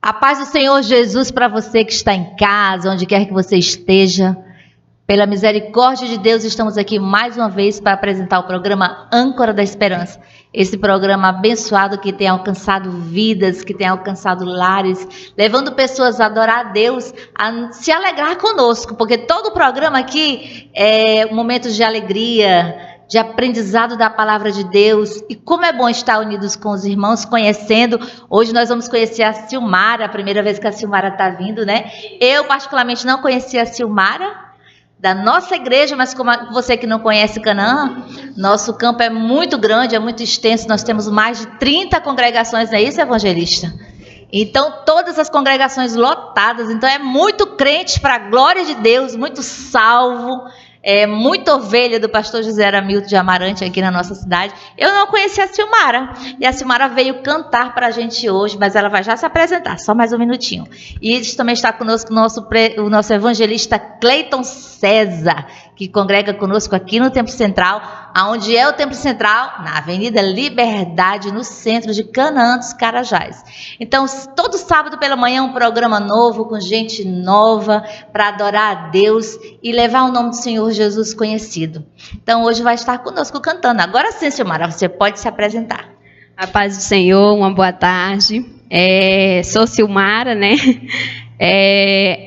A paz do Senhor Jesus para você que está em casa, onde quer que você esteja. Pela misericórdia de Deus, estamos aqui mais uma vez para apresentar o programa Âncora da Esperança. Esse programa abençoado que tem alcançado vidas, que tem alcançado lares, levando pessoas a adorar a Deus, a se alegrar conosco, porque todo o programa aqui é um momento de alegria, de aprendizado da palavra de Deus. E como é bom estar unidos com os irmãos, conhecendo. Hoje nós vamos conhecer a Silmara, a primeira vez que a Silmara está vindo, né? Eu particularmente não conhecia a Silmara, da nossa igreja, mas como você que não conhece Canaã, nosso campo é muito grande, é muito extenso, nós temos mais de 30 congregações, não é isso, evangelista? Então, todas as congregações lotadas, então é muito crente para a glória de Deus, muito salvo, muita ovelha do pastor José Aramilto de Amarante aqui na nossa cidade. Eu não conhecia a Silmara, e a Silmara veio cantar para a gente hoje, mas ela vai já se apresentar, só mais um minutinho. E também está conosco o nosso evangelista Cleiton César, que congrega conosco aqui no Templo Central. Aonde é o Templo Central? Na Avenida Liberdade, no centro de Canaã dos Carajás. Então, todo sábado pela manhã um programa novo, com gente nova, para adorar a Deus e levar o nome do Senhor Jesus conhecido. Então, hoje vai estar conosco cantando. Agora sim, Silmara, você pode se apresentar. A paz do Senhor, uma boa tarde. Sou Silmara, né?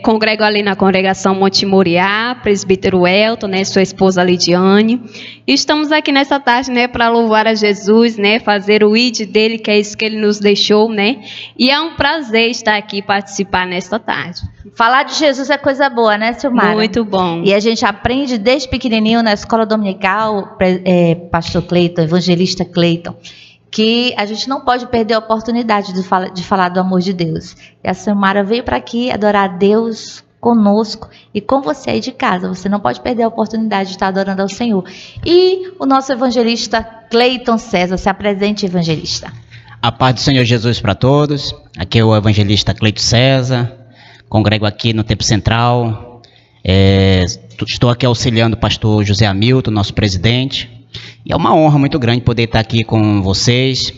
Congrego ali na congregação Monte Moriá, presbítero Elton, né, sua esposa Lidiane. E estamos aqui nessa tarde, né, para louvar a Jesus, né, fazer o ID dele, que é isso que ele nos deixou, né. E é um prazer estar aqui e participar nesta tarde. Falar de Jesus é coisa boa, né, Silmara? Muito bom. E a gente aprende desde pequenininho na escola dominical, pastor Cleiton, evangelista Cleiton, que a gente não pode perder a oportunidade de falar do amor de Deus. E a Silmara veio para aqui adorar a Deus conosco e com você aí de casa. Você não pode perder a oportunidade de estar adorando ao Senhor. E o nosso evangelista Cleiton César, se apresente, evangelista. A paz do Senhor Jesus para todos. Aqui é o evangelista Cleiton César. Congrego aqui no Templo Central. Estou aqui auxiliando o pastor José Hamilton, nosso presidente. E é uma honra muito grande poder estar aqui com vocês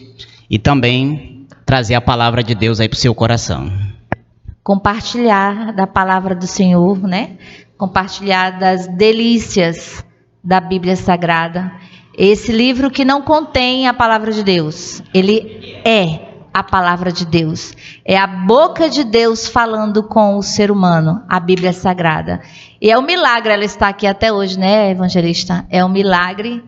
e também trazer a palavra de Deus aí para o seu coração. Compartilhar da palavra do Senhor, né? Compartilhar das delícias da Bíblia Sagrada. Esse livro que não contém a palavra de Deus, ele é a palavra de Deus. É a boca de Deus falando com o ser humano, a Bíblia Sagrada. E é um milagre ela estar aqui até hoje, né, evangelista? É um milagre.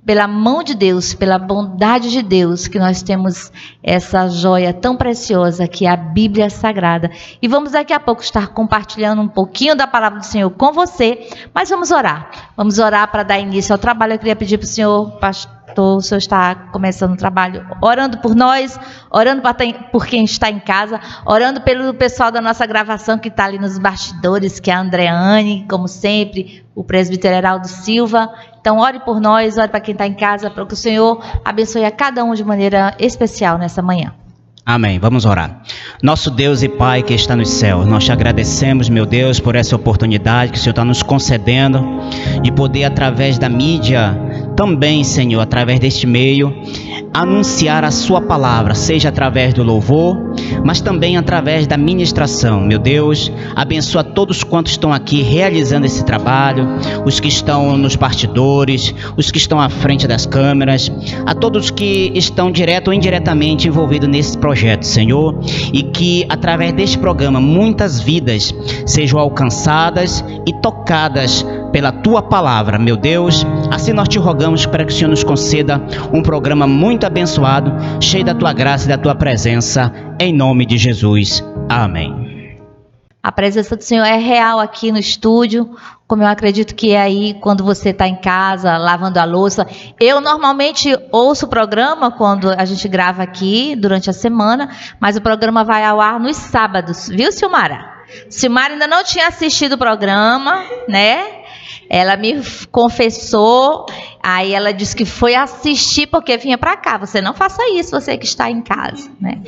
Pela mão de Deus, pela bondade de Deus, que nós temos essa joia tão preciosa que é a Bíblia Sagrada. E vamos daqui a pouco estar compartilhando um pouquinho da palavra do Senhor com você, mas vamos orar. Vamos orar para dar início ao trabalho. Eu queria pedir para o Senhor, pastor, o Senhor está começando o trabalho, orando por nós, orando por quem está em casa, orando pelo pessoal da nossa gravação que está ali nos bastidores, que é a Andreane, como sempre, o presbítero Heraldo Silva. Então, ore por nós, ore para quem está em casa, para que o Senhor abençoe a cada um de maneira especial nessa manhã. Amém. Vamos orar. Nosso Deus e Pai que está nos céus, nós te agradecemos, meu Deus, por essa oportunidade que o Senhor está nos concedendo de poder, através da mídia, também, Senhor, através deste meio, anunciar a sua palavra, seja através do louvor, mas também através da ministração. Meu Deus, abençoa todos quantos estão aqui realizando esse trabalho, os que estão nos bastidores, os que estão à frente das câmeras, a todos que estão direto ou indiretamente envolvidos nesse projeto, Senhor, e que através deste programa muitas vidas sejam alcançadas e tocadas pela tua palavra, meu Deus. Assim nós te rogamos para que o Senhor nos conceda um programa muito abençoado, cheio da tua graça e da tua presença, em nome de Jesus. Amém. A presença do Senhor é real aqui no estúdio, como eu acredito que é aí quando você está em casa, lavando a louça. Eu normalmente ouço o programa quando a gente grava aqui, durante a semana, mas o programa vai ao ar nos sábados, viu, Silmara? Silmara ainda não tinha assistido o programa, né? Ela me confessou, aí ela disse que foi assistir porque vinha para cá. Você não faça isso, você que está em casa, né?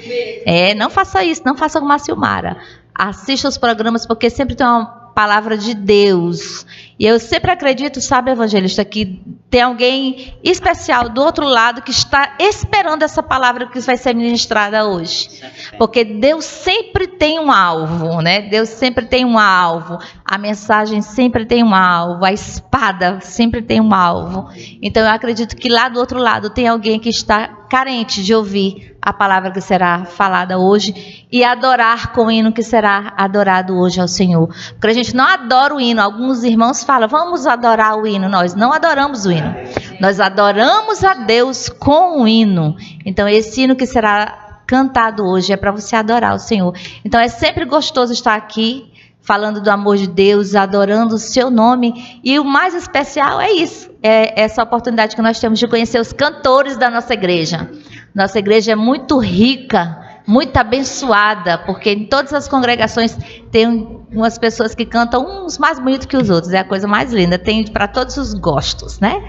Não faça isso, não faça como a Silmara. Assista os programas porque sempre tem uma palavra de Deus. E eu sempre acredito, sabe, evangelista, que tem alguém especial do outro lado que está esperando essa palavra que vai ser ministrada hoje. Porque Deus sempre tem um alvo, né? Deus sempre tem um alvo. A mensagem sempre tem um alvo. A espada sempre tem um alvo. Então eu acredito que lá do outro lado tem alguém que está carente de ouvir a palavra que será falada hoje e adorar com o hino que será adorado hoje ao Senhor. Porque a gente não adora o hino. Alguns irmãos falam, vamos adorar o hino. Nós não adoramos o hino. Nós adoramos a Deus com o hino. Então esse hino que será cantado hoje é para você adorar o Senhor. Então é sempre gostoso estar aqui falando do amor de Deus, adorando o seu nome. E o mais especial é isso, é essa oportunidade que nós temos de conhecer os cantores da nossa igreja. Nossa igreja é muito rica, muito abençoada, porque em todas as congregações tem umas pessoas que cantam uns mais bonitos que os outros, é a coisa mais linda, tem para todos os gostos, né?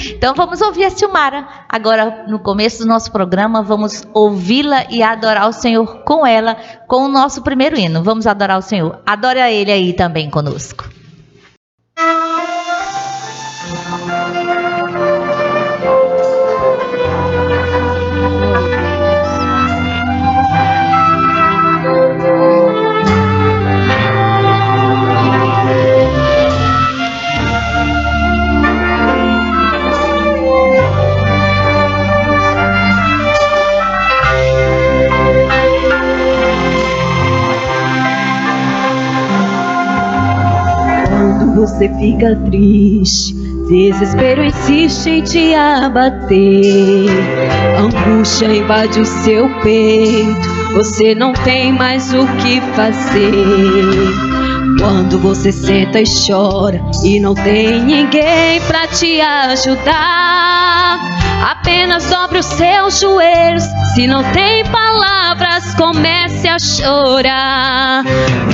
Então vamos ouvir a Silmara. Agora, no começo do nosso programa, vamos ouvi-la e adorar o Senhor com ela, com o nosso primeiro hino. Vamos adorar o Senhor. Adore a Ele aí também conosco. Você fica triste, desespero insiste em te abater, angústia invade o seu peito, você não tem mais o que fazer. Quando você senta e chora e não tem ninguém pra te ajudar, apenas dobre os seus joelhos. Se não tem palavras, comece a chorar.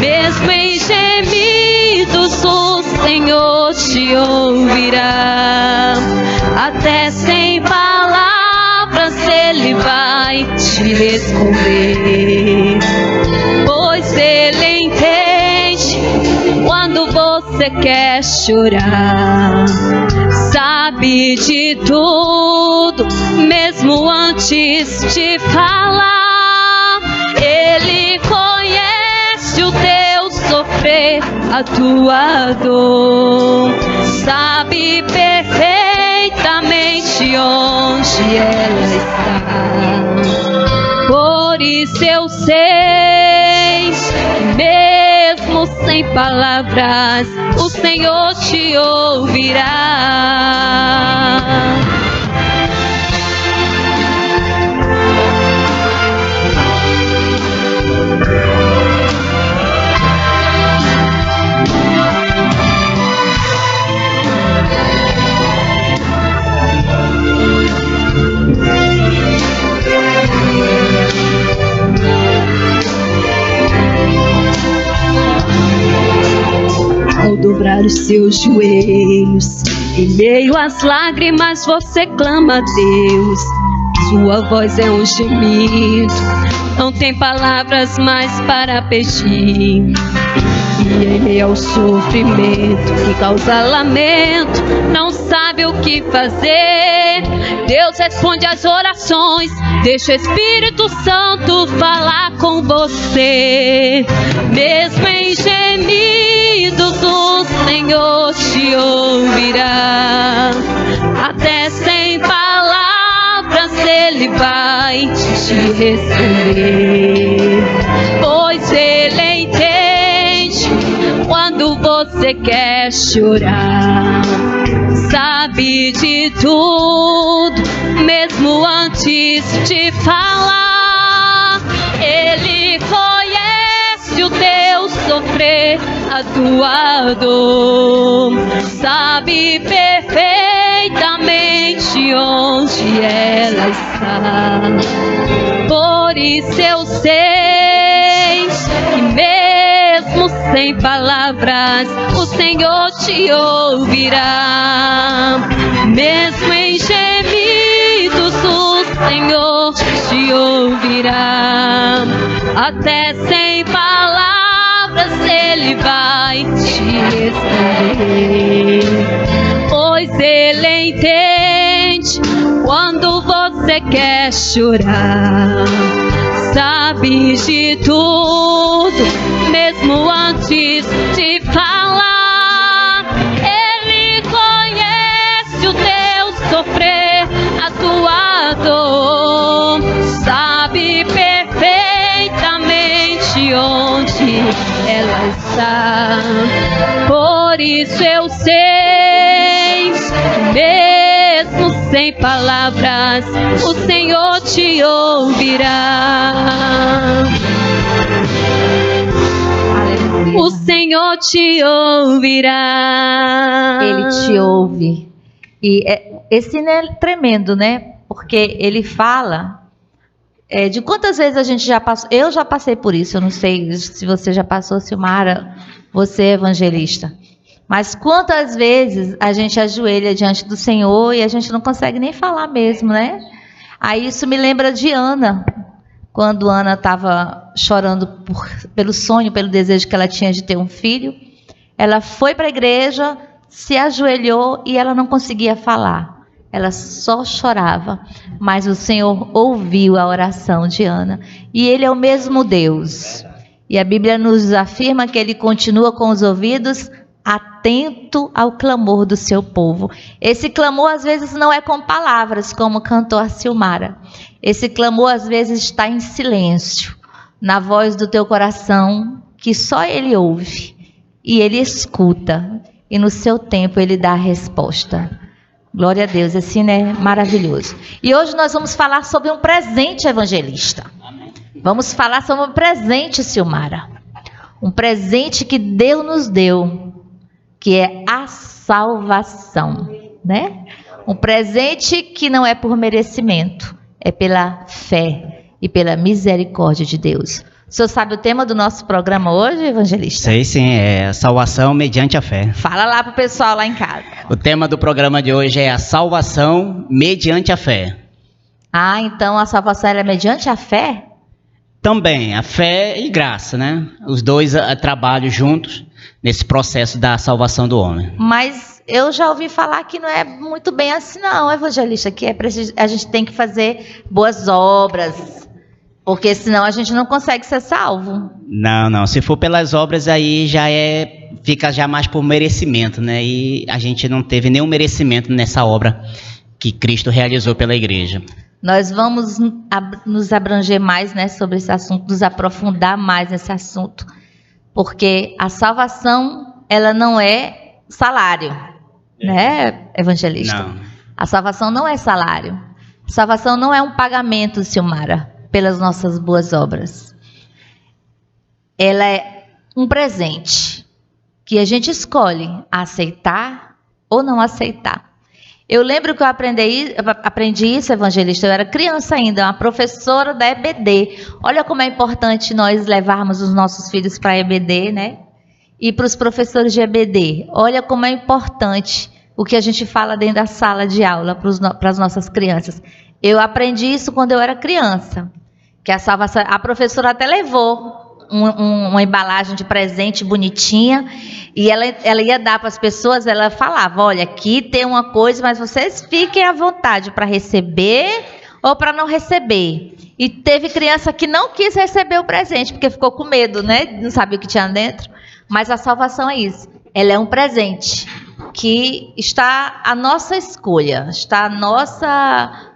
Mesmo em gemidos, o Senhor te ouvirá. Até sem palavras, Ele vai te responder. Pois Ele entende quando você quer chorar. Sabe de tudo, mesmo antes de falar. Ele conhece o teu sofrer, a tua dor. Sabe perfeitamente onde ela está. Por isso eu sei, mesmo sem palavras, o Senhor te ouvirá. Ao dobrar os seus joelhos, em meio às lágrimas você clama a Deus. Sua voz é um gemido, não tem palavras mais para pedir. E em meio ao sofrimento que causa lamento, não sabe o que fazer. Deus responde às orações, deixa o Espírito Santo falar com você. Mesmo em gemidos, o Senhor te ouvirá. Até sem palavras, Ele vai te responder. Pois Ele entende quando você quer chorar. Sabe de tudo, mesmo antes de falar. Ele conhece o teu sofrer, a tua dor. Sabe perfeitamente onde ela está. Por isso eu sei que mesmo sem palavras, o Senhor te ouvirá. Mesmo em gemidos, o Senhor te ouvirá. Até sem palavras, Ele Ele vai te responder, pois Ele entende quando você quer chorar. Sabe de tudo, mesmo antes de falar. Ele conhece o teu sofrer, a tua dor. Sabe perfeitamente onde ela está. Por isso eu sei, mesmo sem palavras, o Senhor te ouvirá. Aleluia. O Senhor te ouvirá. Ele te ouve. E esse hino é tremendo, né? Porque ele fala de quantas vezes a gente já passou. Eu já passei por isso. Eu não sei se você já passou, Silmara, você é evangelista. Mas quantas vezes a gente ajoelha diante do Senhor e a gente não consegue nem falar mesmo, né? Aí isso me lembra de Ana. Quando Ana estava chorando pelo sonho, pelo desejo que ela tinha de ter um filho, ela foi para a igreja, se ajoelhou e ela não conseguia falar. Ela só chorava. Mas o Senhor ouviu a oração de Ana. E Ele é o mesmo Deus. E a Bíblia nos afirma que Ele continua com os ouvidos atento ao clamor do seu povo. Esse clamor às vezes não é com palavras, como cantou a Silmara. Esse clamor às vezes está em silêncio, na voz do teu coração, que só Ele ouve. E Ele escuta, e no seu tempo Ele dá a resposta. Glória a Deus, esse hino é maravilhoso. E hoje nós vamos falar sobre um presente evangelista. Vamos falar sobre um presente, Silmara. Um presente que Deus nos deu, que é a salvação, né? Um presente que não é por merecimento, é pela fé e pela misericórdia de Deus. O senhor sabe o tema do nosso programa hoje, evangelista? Sei sim, é salvação mediante a fé. Fala lá pro pessoal lá em casa. O tema do programa de hoje é a salvação mediante a fé. Ah, então a salvação é mediante a fé? Também, a fé e graça, né? Os dois trabalham juntos nesse processo da salvação do homem. Mas eu já ouvi falar que não é muito bem assim não, evangelista, que a gente tem que fazer boas obras, porque senão a gente não consegue ser salvo. Não, se for pelas obras aí fica já mais por merecimento, né? E a gente não teve nenhum merecimento nessa obra que Cristo realizou pela igreja. Nós vamos nos abranger mais, né, sobre esse assunto, nos aprofundar mais nesse assunto, porque a salvação, ela não é salário, né, evangelista? Não. A salvação não é salário. A salvação não é um pagamento, Silmara, pelas nossas boas obras. Ela é um presente que a gente escolhe aceitar ou não aceitar. Eu lembro que eu aprendi isso, evangelista, eu era criança ainda, uma professora da EBD. Olha como é importante nós levarmos os nossos filhos para a EBD, né? E para os professores de EBD. Olha como é importante o que a gente fala dentro da sala de aula para as nossas crianças. Eu aprendi isso quando eu era criança, que a salvação, a professora até levou uma embalagem de presente bonitinha, e ela ia dar para as pessoas, ela falava, olha, aqui tem uma coisa, mas vocês fiquem à vontade para receber ou para não receber. E teve criança que não quis receber o presente, porque ficou com medo, né? Não sabia o que tinha dentro. Mas a salvação é isso, ela é um presente que está à nossa escolha, está à nossa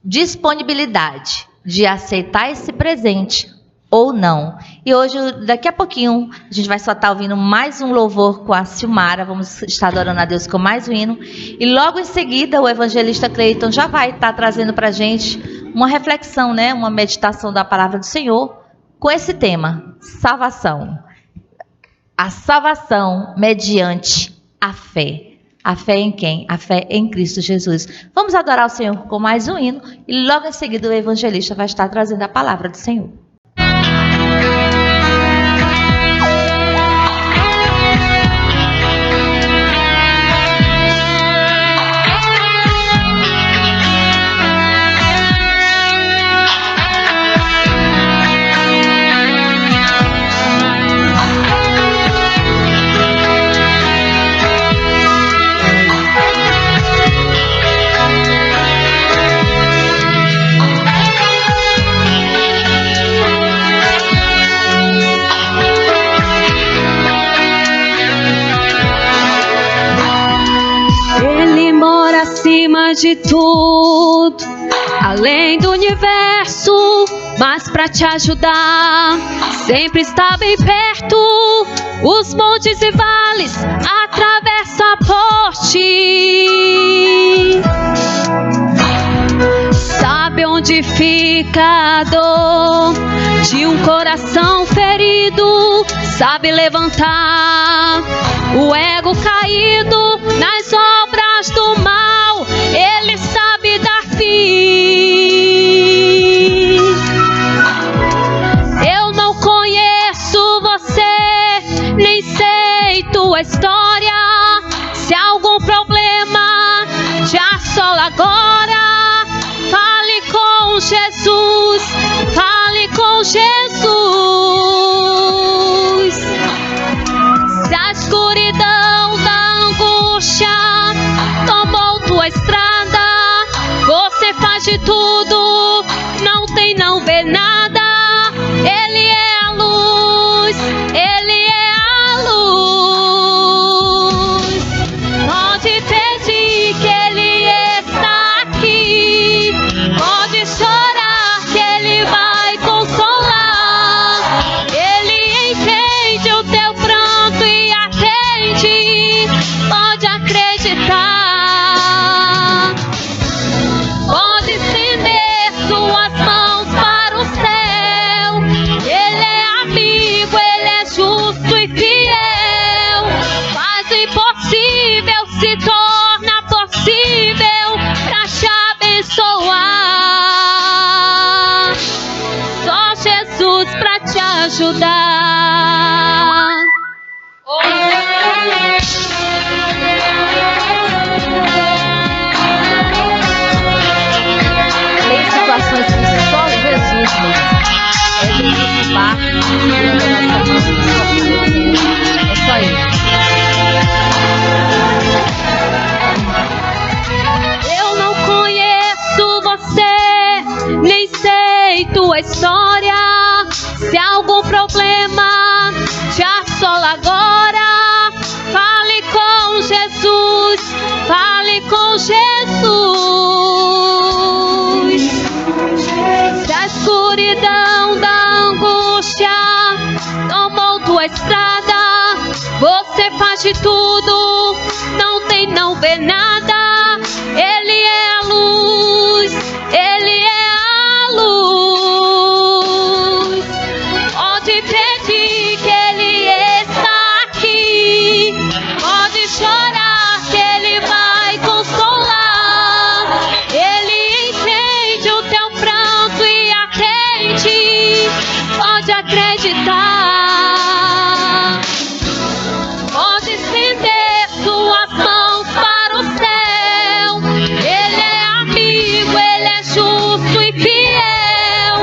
disponibilidade de aceitar esse presente ou não. E hoje, daqui a pouquinho, a gente vai só estar ouvindo mais um louvor com a Silmara, vamos estar adorando a Deus com mais um hino, e logo em seguida o evangelista Cleiton já vai estar trazendo para a gente uma reflexão, né? Uma meditação da palavra do Senhor com esse tema, salvação. A salvação mediante a fé. A fé em quem? A fé em Cristo Jesus. Vamos adorar o Senhor com mais um hino, e logo em seguida o evangelista vai estar trazendo a palavra do Senhor. de tudo, além do universo, mas pra te ajudar, sempre está bem perto. Os montes e vales atravessa a ponte. Sabe onde fica a dor de um coração ferido, sabe levantar o ego caído nas obras do mal, ele sabe dar fim. Eu não conheço você, nem sei tua história. Se algum problema te assola agora, fale com Jesus, fale com Jesus. Se a escuridão da angústia tomou tua estrada, você faz de tudo, não tem, não vê nada. Ele é a luz, ele é a luz. Pode pedir que ele está aqui, pode chorar que ele vai consolar. Ele entende o teu pranto e atende, pode acreditar. Pode estender suas mãos para o céu. Ele é amigo, ele é justo e fiel. Faz o impossível, se torna possível pra te abençoar. Só Jesus pra te ajudar. Tem situações que só Jesus mesmo. É Jesus que bate, segura a nossa mão e nos socorre. É só ele. Eu não conheço você, nem sei tua história. Se algum problema te assola agora, fale com Jesus, fale com Jesus. Se a escuridão da angústia tomou tua estrada, você faz de tudo, não tem, não vê nada. Ele é a luz, ele é a luz. Pode pedir que ele está aqui, pode chorar que ele vai consolar. Ele entende o teu pranto e atende, pode acreditar. Pode estender suas mãos para o céu. Ele é amigo, ele é justo e fiel.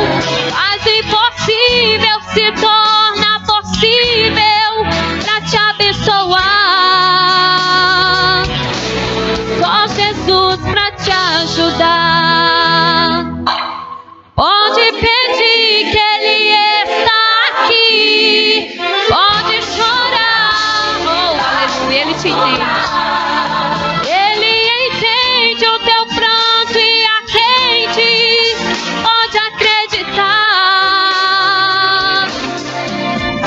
Faz o impossível, se torna possível pra te abençoar. Só Jesus pra te ajudar. Pode pedir que ele está aqui, pode chorar, oh aleluia, ele te entende. Ele entende o teu pranto e atende, pode acreditar.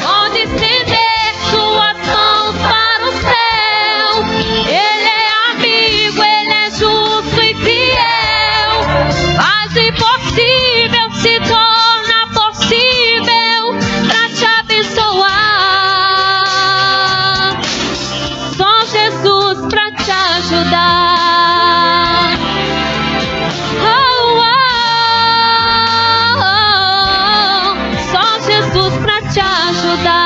Pode estender suas mãos para o céu. Ele é amigo, ele é justo e fiel. Faz o impossível, se torna possível pra te abençoar. Só Jesus pra te ajudar. Oh, oh, oh. Só Jesus pra te ajudar.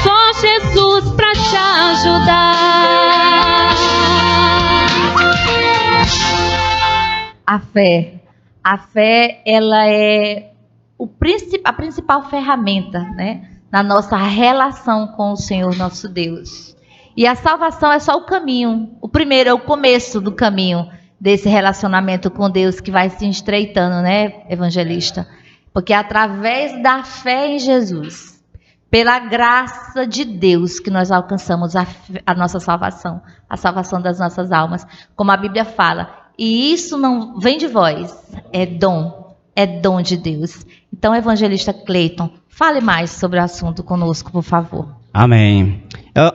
Só Jesus pra te ajudar. A fé, ela é a principal ferramenta, né, na nossa relação com o Senhor nosso Deus. E a salvação é só o caminho. O primeiro é o começo do caminho desse relacionamento com Deus que vai se estreitando, né, evangelista? Porque é através da fé em Jesus, pela graça de Deus que nós alcançamos a nossa salvação, a salvação das nossas almas, como a Bíblia fala. E isso não vem de vós, é dom de Deus. Então, evangelista Cleiton, fale mais sobre o assunto conosco, por favor. Amém.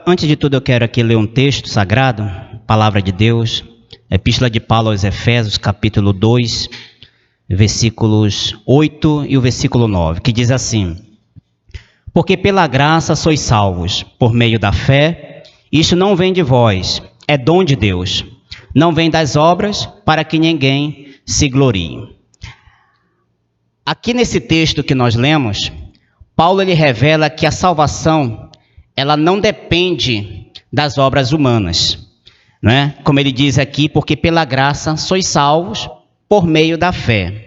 Antes de tudo, eu quero aqui ler um texto sagrado, palavra de Deus, Epístola de Paulo aos Efésios, capítulo 2, versículos 8 e o versículo 9, que diz assim: porque pela graça sois salvos, por meio da fé. Isto não vem de vós, é dom de Deus. Não vem das obras, para que ninguém se glorie. Aqui nesse texto que nós lemos, Paulo ele revela que a salvação, ela não depende das obras humanas, não é? Como ele diz aqui, porque pela graça sois salvos, por meio da fé.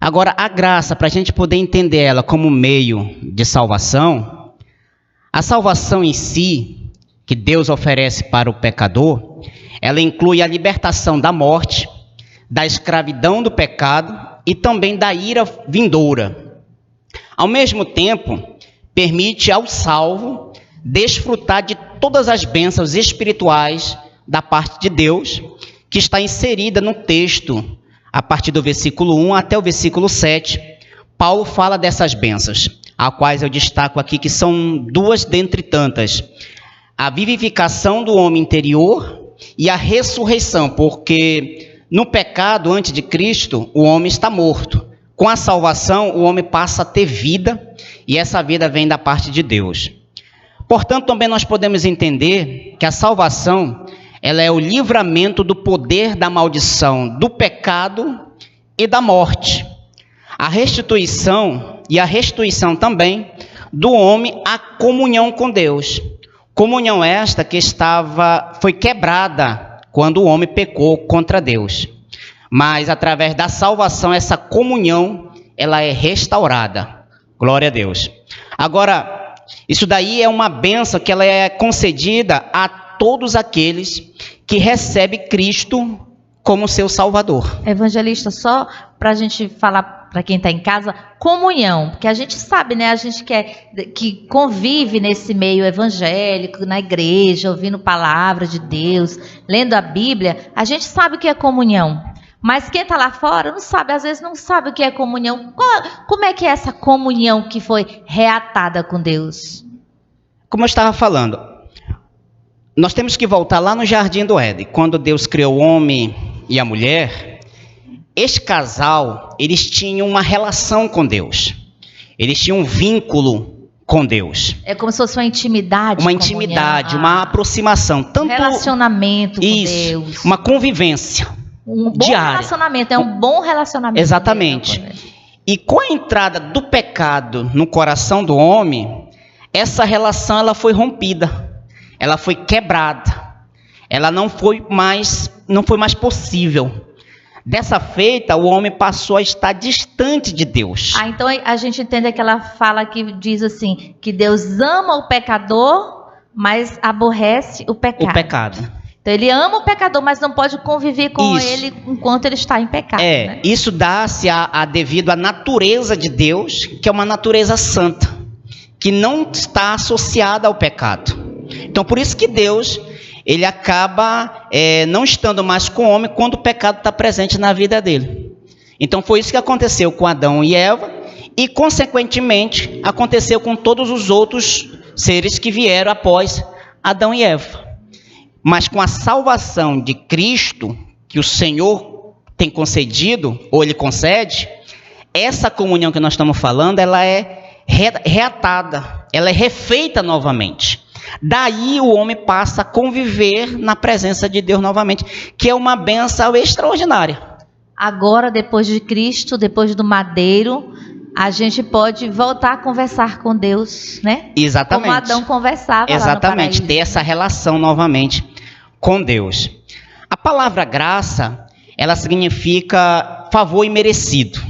Agora, a graça, para a gente poder entender ela como meio de salvação, a salvação em si, que Deus oferece para o pecador, ela inclui a libertação da morte, da escravidão do pecado e também da ira vindoura. Ao mesmo tempo, permite ao salvo desfrutar de todas as bênçãos espirituais da parte de Deus, que está inserida no texto. A partir do versículo 1 até o versículo 7, Paulo fala dessas bênçãos, a quais eu destaco aqui que são duas dentre tantas: a vivificação do homem interior e a ressurreição, porque no pecado, antes de Cristo, o homem está morto. Com a salvação, o homem passa a ter vida, e essa vida vem da parte de Deus. Portanto, também nós podemos entender que a salvação, ela é o livramento do poder da maldição, do pecado e da morte. A restituição e a restituição também do homem à comunhão com Deus. Comunhão esta que foi quebrada quando o homem pecou contra Deus. Mas através da salvação, essa comunhão, ela é restaurada. Glória a Deus. Agora, isso daí é uma bênção que ela é concedida a todos aqueles que recebem Cristo como seu Salvador. Evangelista, só para a gente falar para quem está em casa, comunhão, porque a gente sabe, né? A gente que convive nesse meio evangélico, na igreja, ouvindo palavra de Deus, lendo a Bíblia, a gente sabe o que é comunhão. Mas quem está lá fora não sabe, às vezes não sabe o que é comunhão. Como é que é essa comunhão que foi reatada com Deus? Como eu estava falando, nós temos que voltar lá no Jardim do Éden, quando Deus criou o homem e a mulher. Este casal, eles tinham uma relação com Deus. Eles tinham um vínculo com Deus. É como se fosse uma intimidade. Uma intimidade, uma aproximação. Um relacionamento com Deus. Uma convivência um bom diária. Relacionamento, é um bom relacionamento. Exatamente. E com a entrada do pecado no coração do homem, essa relação ela foi rompida. Ela foi quebrada. Ela não foi mais possível. Dessa feita, o homem passou a estar distante de Deus. Então a gente entende aquela fala que diz assim, que Deus ama o pecador, mas aborrece o pecado. O pecado. Então ele ama o pecador, mas não pode conviver com ele enquanto ele está em pecado. Né? Isso dá-se devido à natureza de Deus, que é uma natureza santa, que não está associada ao pecado. Então por isso que Deus, ele acaba não estando mais com o homem quando o pecado está presente na vida dele. Então foi isso que aconteceu com Adão e Eva e, consequentemente, aconteceu com todos os outros seres que vieram após Adão e Eva. Mas com a salvação de Cristo, que o Senhor tem concedido, ou Ele concede, essa comunhão que nós estamos falando, ela é reatada, ela é refeita novamente. Daí o homem passa a conviver na presença de Deus novamente, que é uma bênção extraordinária. Agora, depois de Cristo, depois do madeiro, a gente pode voltar a conversar com Deus, né? Exatamente. Como Adão conversava. Exatamente, lá no ter essa relação novamente com Deus. A palavra graça, ela significa favor imerecido.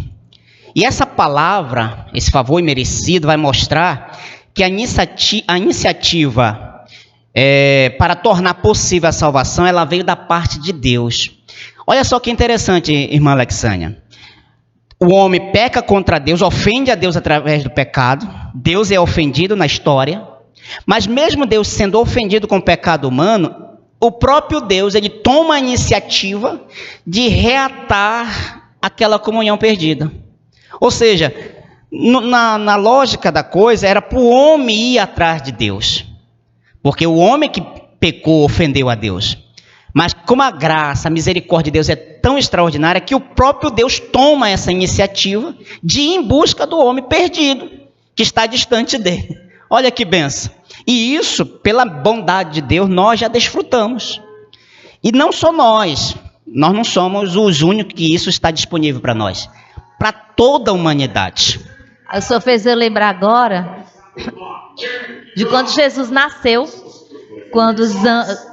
E essa palavra, esse favor imerecido, vai mostrar que a iniciativa para tornar possível a salvação, ela veio da parte de Deus. Olha só que interessante, irmã Alexânia. o homem peca contra Deus, ofende a Deus através do pecado. Deus é ofendido na história. Mas mesmo Deus sendo ofendido com o pecado humano, o próprio Deus, ele toma a iniciativa de reatar aquela comunhão perdida. Ou seja, na lógica da coisa, era para o homem ir atrás de Deus. Porque o homem que pecou, ofendeu a Deus. Mas como a graça, a misericórdia de Deus é tão extraordinária, que o próprio Deus toma essa iniciativa de ir em busca do homem perdido, que está distante dele. Olha que benção. E isso, pela bondade de Deus, nós já desfrutamos. E não só nós não somos os únicos que isso está disponível para nós. Para toda a humanidade. O senhor fez eu lembrar agora de quando Jesus nasceu. Quando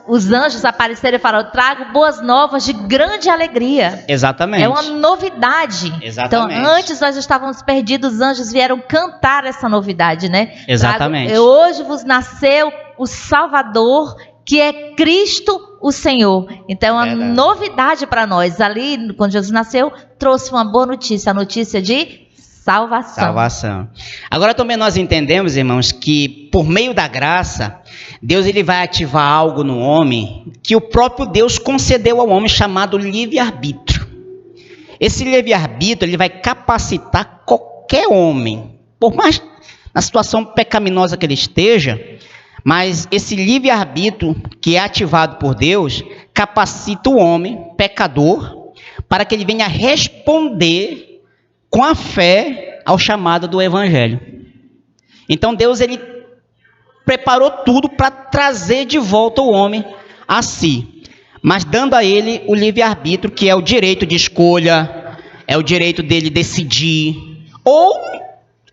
os anjos apareceram e falaram, eu trago boas novas de grande alegria. Exatamente. É uma novidade. Exatamente. Então, antes nós estávamos perdidos, os anjos vieram cantar essa novidade, né? Exatamente. Hoje vos nasceu o Salvador, que é Cristo o Senhor. Então, é uma novidade para nós. Ali, quando Jesus nasceu, trouxe uma boa notícia, a notícia de salvação. Agora também nós entendemos, irmãos, que por meio da graça, Deus ele vai ativar algo no homem que o próprio Deus concedeu ao homem, chamado livre-arbítrio. Esse livre-arbítrio ele vai capacitar qualquer homem, por mais na situação pecaminosa que ele esteja, mas esse livre-arbítrio que é ativado por Deus, capacita o homem, pecador, para que ele venha responder com a fé ao chamado do Evangelho. Então Deus ele preparou tudo para trazer de volta o homem a si, mas dando a ele o livre-arbítrio, que é o direito de escolha, é o direito dele decidir, ou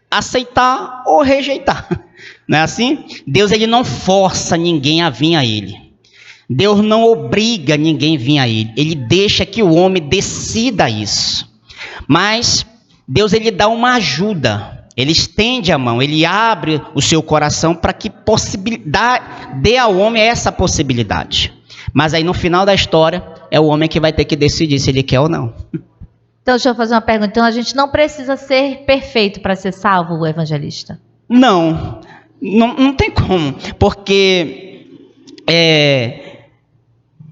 aceitar ou rejeitar. Não é assim? Deus ele não força ninguém a vir a ele. Deus não obriga ninguém a vir a ele. Ele deixa que o homem decida isso. Mas Deus ele dá uma ajuda, ele estende a mão, ele abre o seu coração para que dê ao homem essa possibilidade. Mas aí no final da história é o homem que vai ter que decidir se ele quer ou não. Então deixa eu fazer uma pergunta. Então a gente não precisa ser perfeito para ser salvo, o evangelista? Não tem como, porque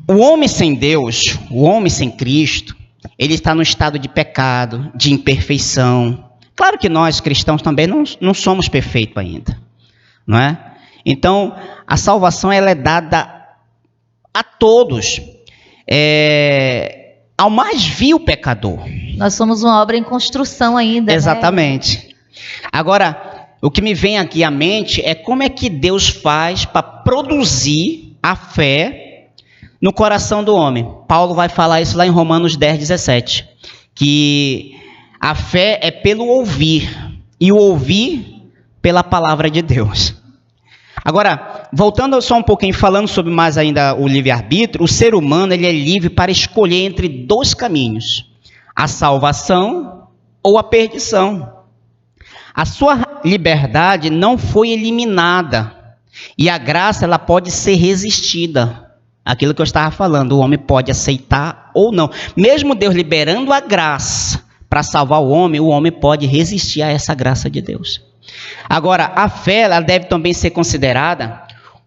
o homem sem Deus, o homem sem Cristo, ele está no estado de pecado, de imperfeição. Claro que nós, cristãos, também não somos perfeitos ainda, não é? Então, a salvação ela é dada a todos, ao mais vil pecador. Nós somos uma obra em construção ainda. Exatamente. Né? Agora, o que me vem aqui à mente é como é que Deus faz para produzir a fé no coração do homem. Paulo vai falar isso lá em Romanos 10:17, que a fé é pelo ouvir, e o ouvir pela palavra de Deus. Agora, voltando só um pouquinho, falando sobre mais ainda o livre-arbítrio, o ser humano ele é livre para escolher entre dois caminhos, a salvação ou a perdição. A sua liberdade não foi eliminada, e a graça ela pode ser resistida. Aquilo que eu estava falando, o homem pode aceitar ou não. Mesmo Deus liberando a graça para salvar o homem pode resistir a essa graça de Deus. Agora, a fé ela deve também ser considerada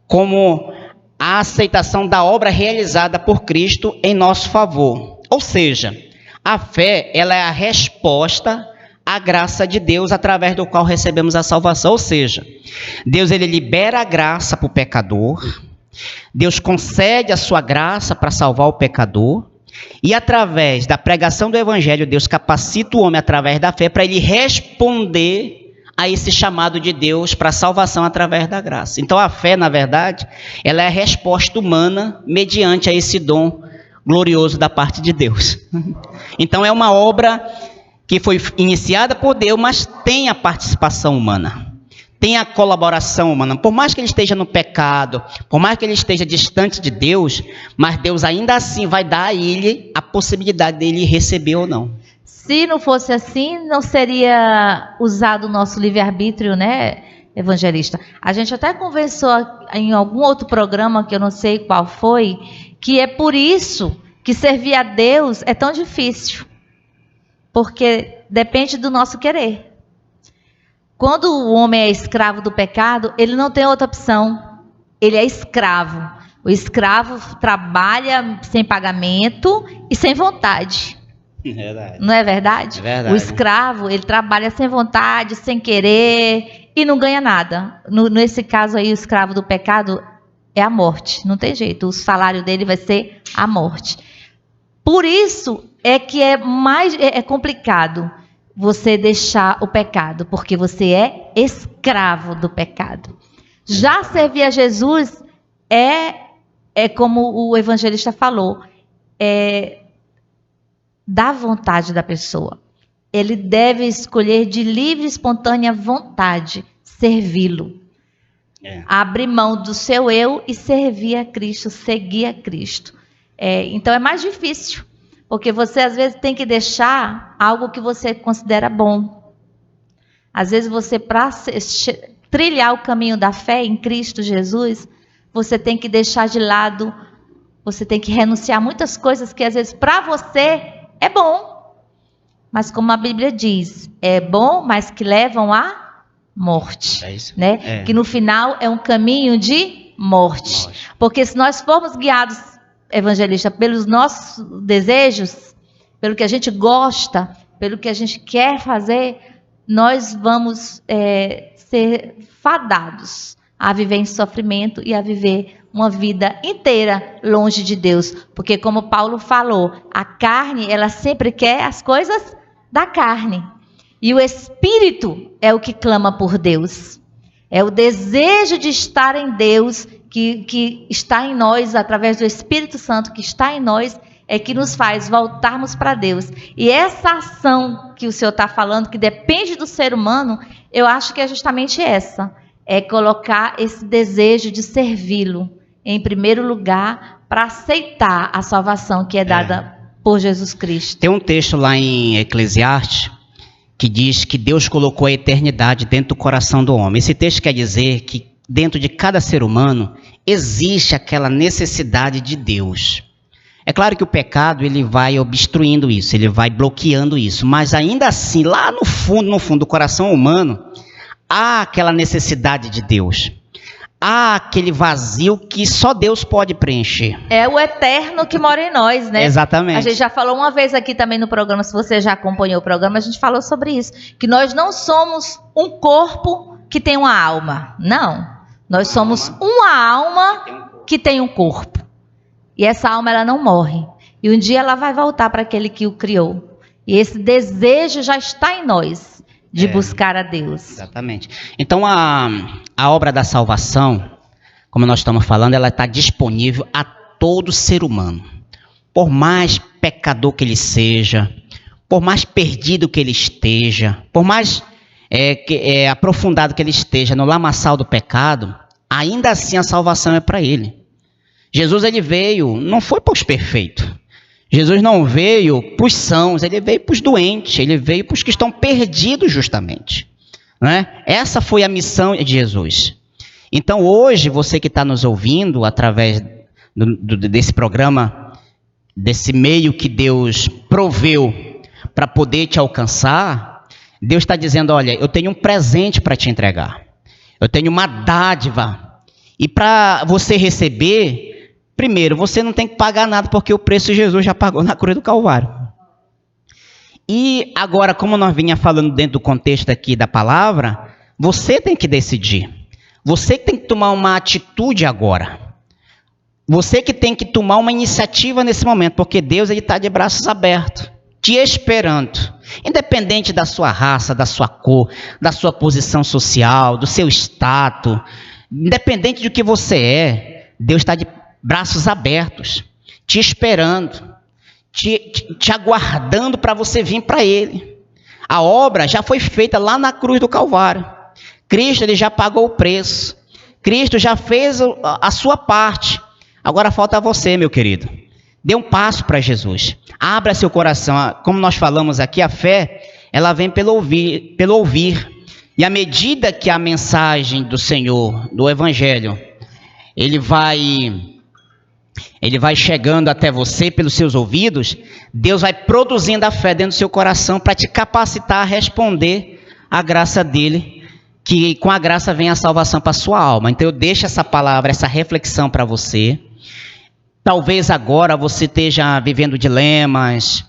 como a aceitação da obra realizada por Cristo em nosso favor. Ou seja, a fé ela é a resposta à graça de Deus através do qual recebemos a salvação. Ou seja, Deus ele libera a graça para o pecador, Deus concede a sua graça para salvar o pecador, e através da pregação do Evangelho, Deus capacita o homem através da fé para ele responder a esse chamado de Deus para a salvação através da graça. Então a fé, na verdade, ela é a resposta humana mediante a esse dom glorioso da parte de Deus. Então é uma obra que foi iniciada por Deus, mas tem a participação humana. Tem a colaboração humana. Por mais que ele esteja no pecado, por mais que ele esteja distante de Deus, mas Deus ainda assim vai dar a ele a possibilidade dele receber ou não. Se não fosse assim, não seria usado o nosso livre-arbítrio, né, evangelista? A gente até conversou em algum outro programa, que eu não sei qual foi, que é por isso que servir a Deus é tão difícil. porque depende do nosso querer. Quando o homem é escravo do pecado, ele não tem outra opção. Ele é escravo. O escravo trabalha sem pagamento e sem vontade. Verdade. Não é verdade? É verdade. O escravo, ele trabalha sem vontade, sem querer e não ganha nada. Nesse caso aí, o escravo do pecado é a morte. Não tem jeito. O salário dele vai ser a morte. Por isso é que é complicado você deixar o pecado, porque você é escravo do pecado. Já servir a Jesus é como o evangelista falou, da vontade da pessoa. Ele deve escolher de livre e espontânea vontade servi-lo. Abrir mão do seu eu e servir a Cristo, seguir a Cristo. Então é mais difícil, porque você às vezes tem que deixar algo que você considera bom. Às vezes você, para trilhar o caminho da fé em Cristo Jesus, você tem que deixar de lado, você tem que renunciar a muitas coisas que às vezes para você é bom. Mas como a Bíblia diz, é bom, mas que levam à morte. É isso. Né? Que no final é um caminho de morte. Porque se nós formos guiados, evangelista, pelos nossos desejos, pelo que a gente gosta, pelo que a gente quer fazer, nós vamos ser fadados a viver em sofrimento e a viver uma vida inteira longe de Deus. Porque como Paulo falou, a carne, ela sempre quer as coisas da carne. E o Espírito é o que clama por Deus. É o desejo de estar em Deus que está em nós, através do Espírito Santo que está em nós, é que nos faz voltarmos para Deus. E essa ação que o Senhor está falando, que depende do ser humano, eu acho que é justamente essa. É colocar esse desejo de servi-lo em primeiro lugar para aceitar a salvação que é dada por Jesus Cristo. Tem um texto lá em Eclesiastes que diz que Deus colocou a eternidade dentro do coração do homem. Esse texto quer dizer que dentro de cada ser humano existe aquela necessidade de Deus. É claro que o pecado ele vai obstruindo isso, ele vai bloqueando isso, mas ainda assim, lá no fundo do coração humano, há aquela necessidade de Deus. Há aquele vazio que só Deus pode preencher. É o eterno que mora em nós, né? Exatamente. A gente já falou uma vez aqui também no programa, se você já acompanhou o programa, a gente falou sobre isso. Que nós não somos um corpo que tem uma alma. Não. Nós somos uma alma que tem um corpo. E essa alma, ela não morre. E um dia ela vai voltar para aquele que o criou. E esse desejo já está em nós. De buscar a Deus. Exatamente. Então a obra da salvação, como nós estamos falando, ela está disponível a todo ser humano. Por mais pecador que ele seja, por mais perdido que ele esteja, por mais aprofundado que ele esteja no lamaçal do pecado, ainda assim a salvação é para ele. Jesus ele veio, não foi para os perfeitos. Jesus não veio para os sãos, ele veio para os doentes, ele veio para os que estão perdidos justamente. Né? Essa foi a missão de Jesus. Então hoje, você que está nos ouvindo através desse programa, desse meio que Deus proveu para poder te alcançar, Deus está dizendo, olha, eu tenho um presente para te entregar. Eu tenho uma dádiva. E para você receber... Primeiro, você não tem que pagar nada, porque o preço Jesus já pagou na cruz do Calvário. E agora, como nós vinha falando dentro do contexto aqui da palavra, você tem que decidir. Você tem que tomar uma atitude agora. Você que tem que tomar uma iniciativa nesse momento, porque Deus está de braços abertos, te esperando. Independente da sua raça, da sua cor, da sua posição social, do seu status, independente do que você é, Deus está de braços abertos, te esperando, te aguardando para você vir para Ele. A obra já foi feita lá na cruz do Calvário. Cristo ele já pagou o preço. Cristo já fez a sua parte. Agora falta você, meu querido. Dê um passo para Jesus. Abra seu coração. Como nós falamos aqui, a fé, ela vem pelo ouvir. E à medida que a mensagem do Senhor, do Evangelho, ele vai ele vai chegando até você pelos seus ouvidos, Deus vai produzindo a fé dentro do seu coração para te capacitar a responder à graça dele, que com a graça vem a salvação para a sua alma. Então eu deixo essa palavra, essa reflexão para você. Talvez agora você esteja vivendo dilemas,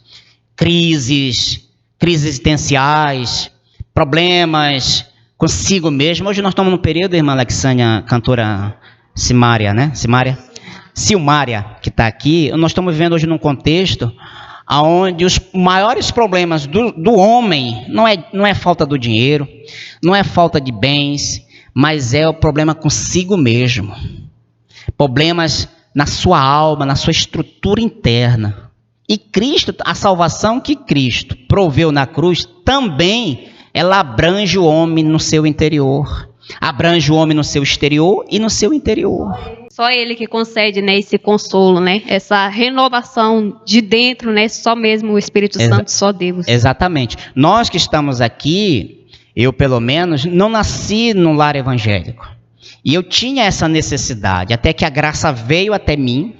crises existenciais, problemas consigo mesmo. Hoje nós estamos num período, irmã Alexânia, cantora Silmária, que está aqui. Nós estamos vivendo hoje num contexto onde os maiores problemas do homem não é falta do dinheiro, não é falta de bens, mas é o problema consigo mesmo. Problemas na sua alma, na sua estrutura interna. E Cristo, a salvação que Cristo proveu na cruz, também ela abrange o homem no seu interior. Abrange o homem no seu exterior e no seu interior. Só Ele que concede, né, esse consolo, né, essa renovação de dentro, né, só mesmo o Espírito Santo, só Deus. Exatamente. Nós que estamos aqui, eu pelo menos, não nasci num lar evangélico. E eu tinha essa necessidade, até que a graça veio até mim.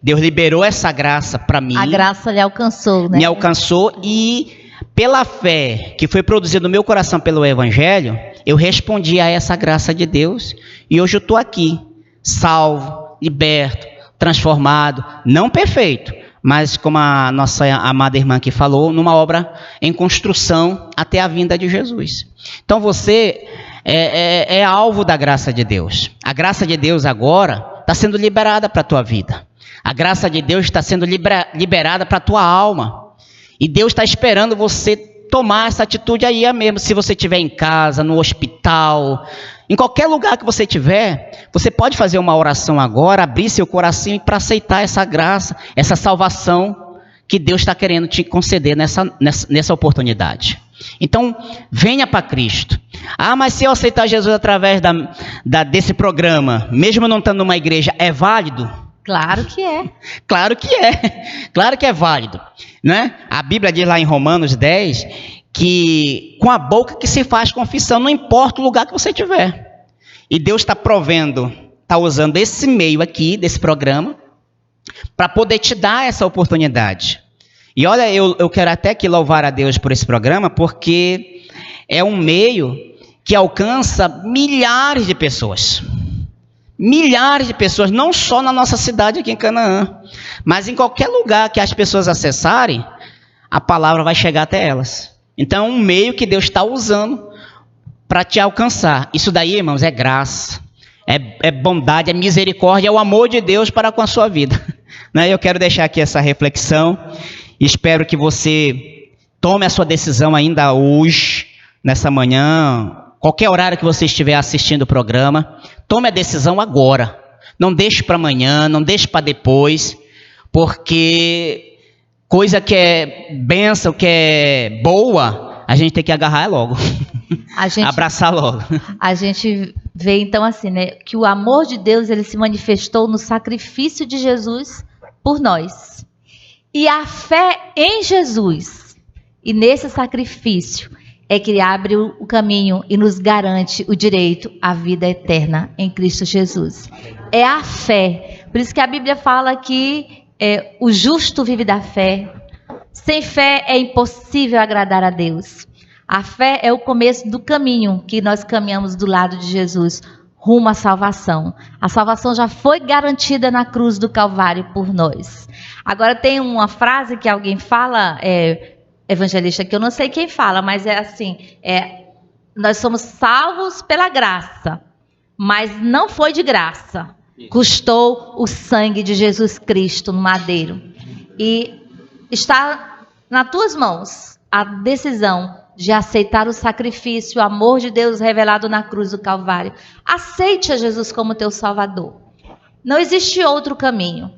Deus liberou essa graça para mim. A graça lhe alcançou, né? Me alcançou e pela fé que foi produzida no meu coração pelo Evangelho, eu respondi a essa graça de Deus. E hoje eu estou aqui, salvo, liberto, transformado, não perfeito, mas como a nossa amada irmã aqui falou, numa obra em construção até a vinda de Jesus. Então você é alvo da graça de Deus. A graça de Deus agora está sendo liberada para a tua vida. A graça de Deus está sendo liberada para a tua alma. E Deus está esperando você tomar essa atitude aí mesmo. Se você estiver em casa, no hospital, em qualquer lugar que você estiver, você pode fazer uma oração agora, abrir seu coração para aceitar essa graça, essa salvação que Deus está querendo te conceder nessa oportunidade. Então, venha para Cristo. Ah, mas se eu aceitar Jesus através desse programa, mesmo não estando numa igreja, é válido? Claro que é. Claro que é. Claro que é válido, né? A Bíblia diz lá em Romanos 10 que com a boca que se faz confissão, não importa o lugar que você estiver. E Deus está provendo, está usando esse meio aqui, desse programa, para poder te dar essa oportunidade. E olha, eu quero até que louvar a Deus por esse programa, porque é um meio que alcança milhares de pessoas. Milhares de pessoas, não só na nossa cidade aqui em Canaã, mas em qualquer lugar que as pessoas acessarem, a palavra vai chegar até elas. Então é um meio que Deus está usando para te alcançar. Isso daí, irmãos, é graça, é bondade, é misericórdia, é o amor de Deus para com a sua vida. Né? Eu quero deixar aqui essa reflexão. Espero que você tome a sua decisão ainda hoje, nessa manhã, qualquer horário que você estiver assistindo o programa, tome a decisão agora. Não deixe para amanhã, não deixe para depois, porque coisa que é bênção, que é boa, a gente tem que agarrar logo, abraçar logo. A gente vê então assim, né, que o amor de Deus ele se manifestou no sacrifício de Jesus por nós. E a fé em Jesus, e nesse sacrifício, é que ele abre o caminho e nos garante o direito à vida eterna em Cristo Jesus. É a fé. Por isso que a Bíblia fala que o justo vive da fé. Sem fé é impossível agradar a Deus. A fé é o começo do caminho que nós caminhamos do lado de Jesus, rumo à salvação. A salvação já foi garantida na cruz do Calvário por nós. Agora tem uma frase que alguém fala, evangelista, que eu não sei quem fala, mas é assim, nós somos salvos pela graça, mas não foi de graça. Custou o sangue de Jesus Cristo no madeiro. E está nas tuas mãos a decisão de aceitar o sacrifício, o amor de Deus revelado na cruz do Calvário. Aceite a Jesus como teu Salvador. Não existe outro caminho.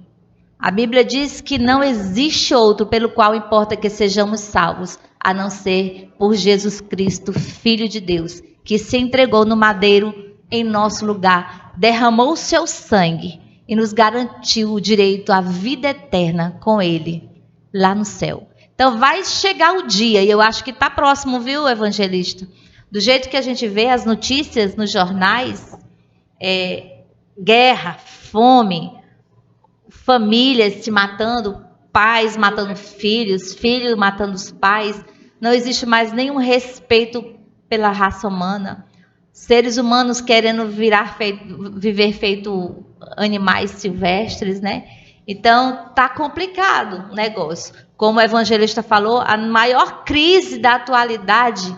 A Bíblia diz que não existe outro pelo qual importa que sejamos salvos, a não ser por Jesus Cristo, Filho de Deus, que se entregou no madeiro em nosso lugar, derramou o seu sangue e nos garantiu o direito à vida eterna com Ele, lá no céu. Então vai chegar o dia, e eu acho que está próximo, viu, evangelista? Do jeito que a gente vê as notícias nos jornais, guerra, fome, famílias se matando, pais matando filhos, filhos matando os pais. Não existe mais nenhum respeito pela raça humana. Seres humanos querendo viver feito animais silvestres, né? Então, tá complicado o negócio. Como o evangelista falou, a maior crise da atualidade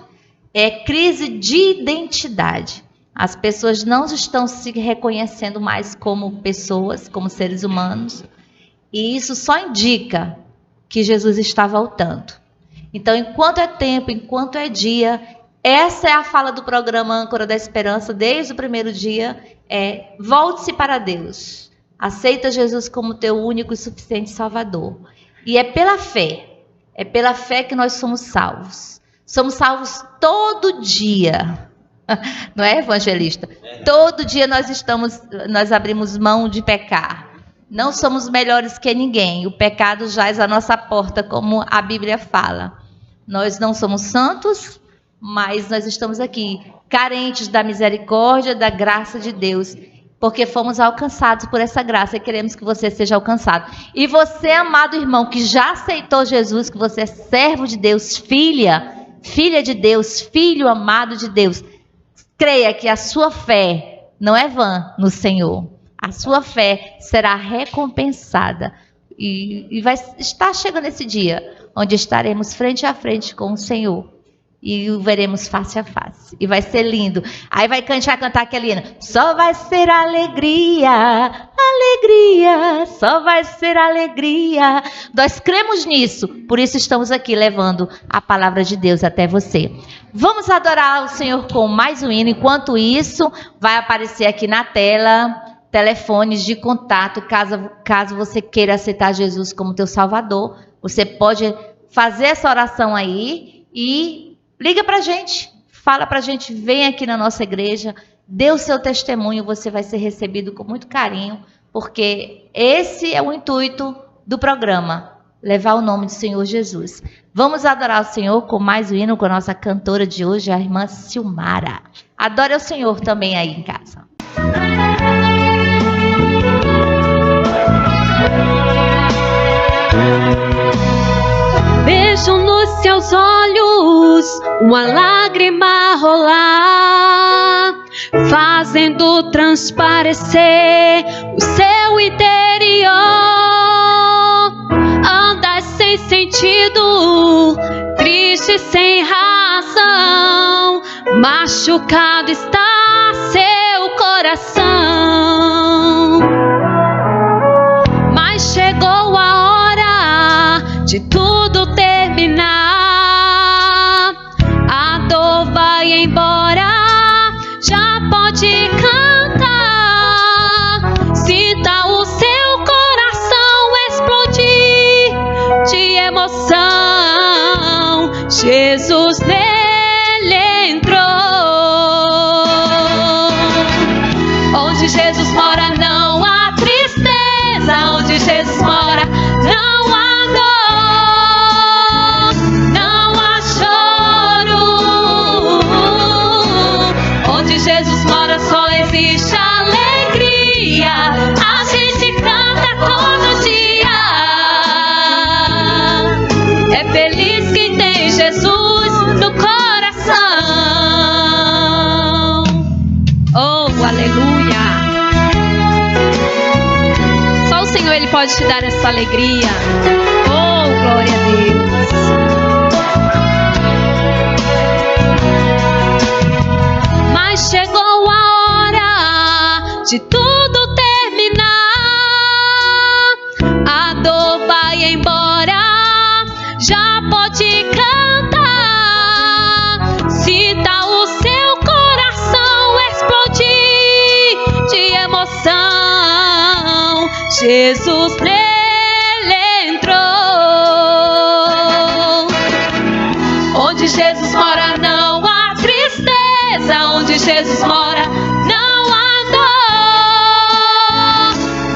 é crise de identidade. As pessoas não estão se reconhecendo mais como pessoas, como seres humanos. E isso só indica que Jesus está voltando. Então, enquanto é tempo, enquanto é dia, essa é a fala do programa Âncora da Esperança, desde o primeiro dia, volte-se para Deus. Aceita Jesus como teu único e suficiente Salvador. E é pela fé que nós somos salvos. Somos salvos todo dia. Não é, evangelista? Todo dia nós abrimos mão de pecar. Não somos melhores que ninguém. O pecado jaz à nossa porta, como a Bíblia fala. Nós não somos santos, mas nós estamos aqui, carentes da misericórdia, da graça de Deus, porque fomos alcançados por essa graça e queremos que você seja alcançado. E você, amado irmão, que já aceitou Jesus, que você é servo de Deus, filha de Deus, filho amado de Deus, creia que a sua fé não é vã no Senhor. A sua fé será recompensada. E vai estar chegando esse dia, onde estaremos frente a frente com o Senhor. E o veremos face a face. E vai ser lindo. Aí vai cantar aquele hino. Só vai ser alegria, alegria, só vai ser alegria. Nós cremos nisso. Por isso estamos aqui levando a palavra de Deus até você. Vamos adorar o Senhor com mais um hino. Enquanto isso, vai aparecer aqui na tela telefones de contato. Caso você queira aceitar Jesus como teu Salvador, você pode fazer essa oração aí e liga pra gente, fala pra gente, vem aqui na nossa igreja, dê o seu testemunho, você vai ser recebido com muito carinho, porque esse é o intuito do programa, levar o nome do Senhor Jesus. Vamos adorar o Senhor com mais um hino com a nossa cantora de hoje, a irmã Silmara. Adore o Senhor também aí em casa. Vejo nos seus olhos uma lágrima rolar, fazendo transparecer o seu interior. Andas sem sentido, triste sem razão, machucado está seu coração. Mas chegou a hora de tudo terminar, a dor vai embora, já pode cantar. Sinta o seu coração explodir de emoção, Jesus nele entrou. Onde Jesus mora não há tristeza, onde Jesus mora não há Jesus mora, só existe alegria. A gente canta todo dia. É feliz quem tem Jesus no coração. Oh, aleluia. Só o Senhor, Ele pode te dar essa alegria. Oh, glória a Deus. Chegou a hora de tudo terminar, a dor vai embora, já pode cantar. Sinta o seu coração explodir de emoção, Jesus nele entrou. Onde Jesus mora não há tristeza, onde Jesus mora não há dor,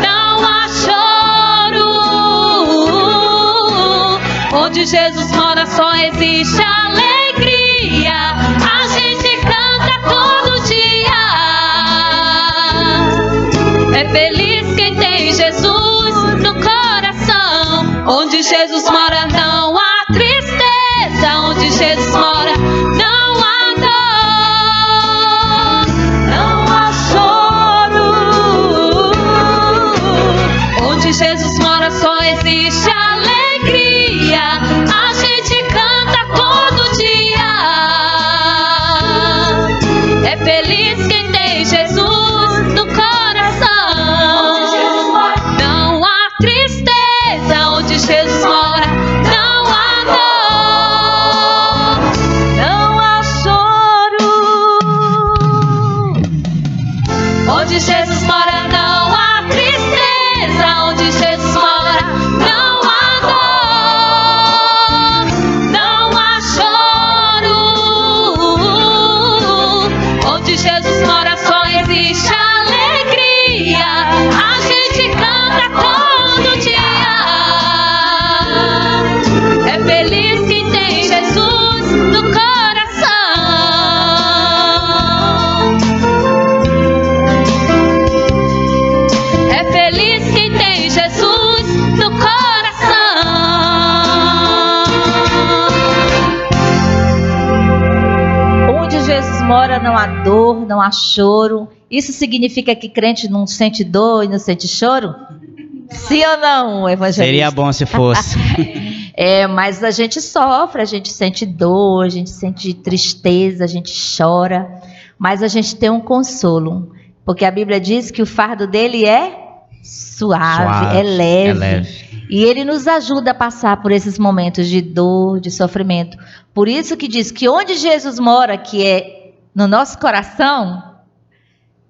não há choro. Onde Jesus mora só existe alegria. A gente canta todo dia. É feliz quem tem Jesus Onde Jesus mora não há tristeza, onde Jesus mora não há dor, não há choro. Onde Jesus mora só existe alegria, a gente canta todo dia. É feliz quem tem Jesus no coração. Não há tristeza onde Jesus mora, não há dor, não há choro. Onde Jesus mora não há tristeza, onde Jesus mora não há dor, não há choro. Onde Jesus mora só existe alegria, a gente canta todo dia. É feliz quem tem Jesus no coração. É feliz quem tem Jesus no coração. Onde Jesus mora não há dor, não há choro. Isso significa que crente não sente dor e não sente choro? Sim ou não, evangelista? Seria bom se fosse. Mas a gente sofre, a gente sente dor, a gente sente tristeza, a gente chora. Mas a gente tem um consolo. Porque a Bíblia diz que o fardo dele é suave, é leve. E ele nos ajuda a passar por esses momentos de dor, de sofrimento. Por isso que diz que onde Jesus mora, que é no nosso coração,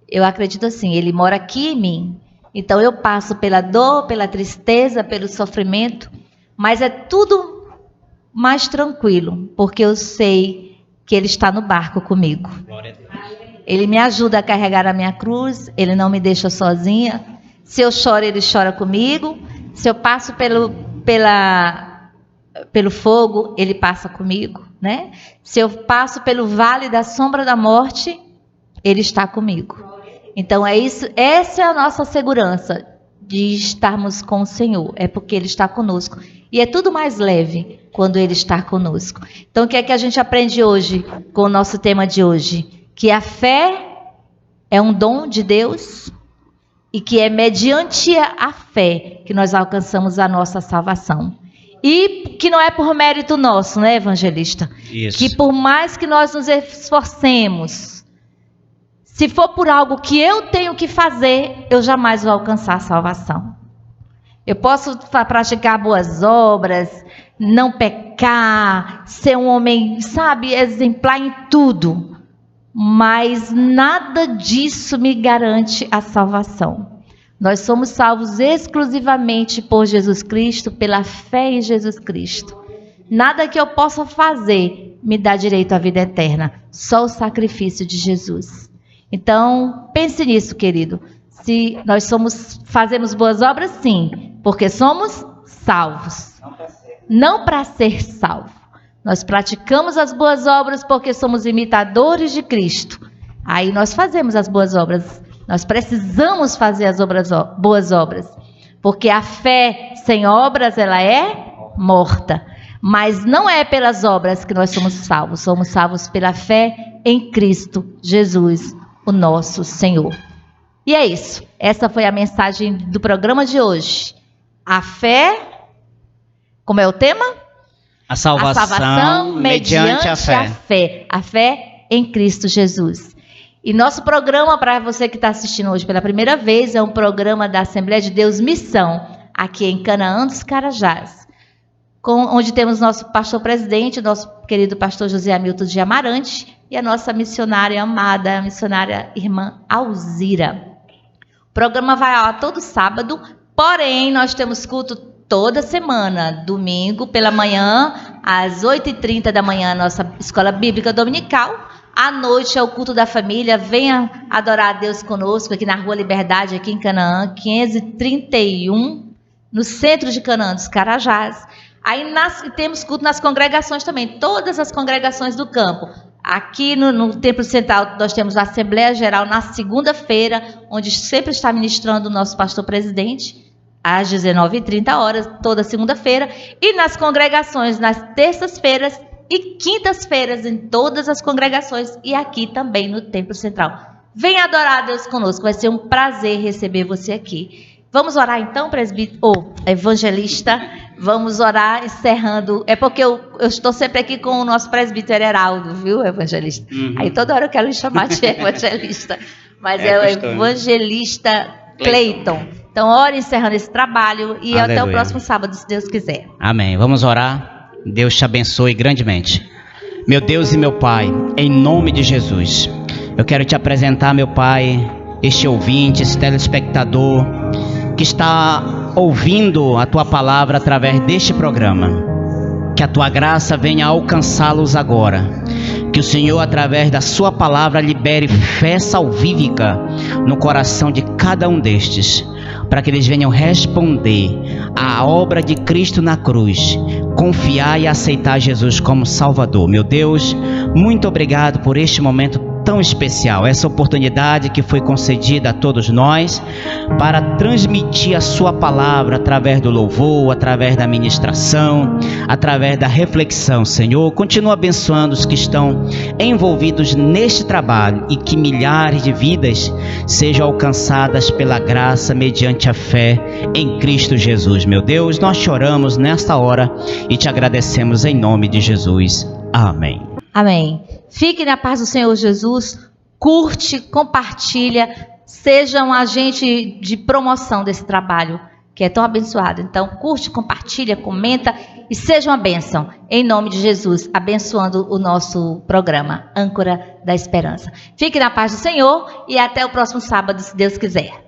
eu acredito assim, ele mora aqui em mim. Então eu passo pela dor, pela tristeza, pelo sofrimento, mas é tudo mais tranquilo, porque eu sei que ele está no barco comigo. Ele me ajuda a carregar a minha cruz, ele não me deixa sozinha. Se eu choro, ele chora comigo. Se eu passo pelo fogo, ele passa comigo, né? Se eu passo pelo vale da sombra da morte, ele está comigo. Então é isso, essa é a nossa segurança de estarmos com o Senhor, é porque ele está conosco. E é tudo mais leve quando ele está conosco. Então o que é que a gente aprende hoje com o nosso tema de hoje? Que a fé é um dom de Deus e que é mediante a fé que nós alcançamos a nossa salvação. E que não é por mérito nosso, né, evangelista? Isso. Que por mais que nós nos esforcemos, se for por algo que eu tenho que fazer, eu jamais vou alcançar a salvação. Eu posso praticar boas obras, não pecar, ser um homem, sabe, exemplar em tudo. Mas nada disso me garante a salvação. Nós somos salvos exclusivamente por Jesus Cristo, pela fé em Jesus Cristo. Nada que eu possa fazer me dá direito à vida eterna, só o sacrifício de Jesus. Então, pense nisso, querido. Se nós fazemos boas obras, sim, porque somos salvos. Não para ser salvo. Nós praticamos as boas obras porque somos imitadores de Cristo. Aí nós fazemos as boas obras. Nós precisamos fazer as boas obras. Porque a fé sem obras, ela é morta. Mas não é pelas obras que nós somos salvos. Somos salvos pela fé em Cristo Jesus, o nosso Senhor. E é isso. Essa foi a mensagem do programa de hoje. A fé, como é o tema? A salvação mediante a fé. A fé em Cristo Jesus. E nosso programa, para você que está assistindo hoje pela primeira vez, é um programa da Assembleia de Deus Missão, aqui em Canaã dos Carajás, onde temos nosso pastor presidente, nosso querido pastor José Hamilton de Amarante, e a nossa missionária amada, a missionária irmã Alzira. O programa vai ao ar todo sábado, porém nós temos culto toda semana, domingo pela manhã, às 8h30 da manhã, nossa escola bíblica dominical. À noite é o culto da família. Venha adorar a Deus conosco aqui na Rua Liberdade, aqui em Canaã, 531, no centro de Canaã dos Carajás. Aí temos culto nas congregações também, todas as congregações do campo. Aqui no Templo Central nós temos a Assembleia Geral na segunda-feira, onde sempre está ministrando o nosso pastor presidente, às 19h30, toda segunda-feira, e nas congregações nas terças-feiras e quintas-feiras, em todas as congregações, e aqui também no Templo Central. Venha adorar a Deus conosco, vai ser um prazer receber você aqui. Vamos orar então, presbítero, evangelista, vamos orar encerrando, é porque eu estou sempre aqui com o nosso presbítero Heraldo, viu, evangelista? Aí toda hora eu quero lhe chamar de evangelista, mas é o evangelista Cleiton. Então, ore encerrando esse trabalho e até o próximo sábado, se Deus quiser. Amém. Vamos orar. Deus te abençoe grandemente. Meu Deus e meu Pai, em nome de Jesus, eu quero te apresentar, meu Pai, este ouvinte, esse telespectador que está ouvindo a Tua palavra através deste programa. Que a Tua graça venha alcançá-los agora. Que o Senhor, através da Sua palavra, libere fé salvífica no coração de cada um destes, para que eles venham responder à obra de Cristo na cruz, confiar e aceitar Jesus como Salvador. Meu Deus, muito obrigado por este momento tão especial, essa oportunidade que foi concedida a todos nós para transmitir a Sua palavra através do louvor, através da ministração, através da reflexão. Senhor, continua abençoando os que estão envolvidos neste trabalho e que milhares de vidas sejam alcançadas pela graça mediante a fé em Cristo Jesus. Meu Deus, nós choramos nesta hora e te agradecemos em nome de Jesus. Amém. Amém. Fique na paz do Senhor Jesus, curte, compartilha, seja um agente de promoção desse trabalho que é tão abençoado. Então, curte, compartilha, comenta e seja uma bênção. Em nome de Jesus, abençoando o nosso programa Âncora da Esperança. Fique na paz do Senhor e até o próximo sábado, se Deus quiser.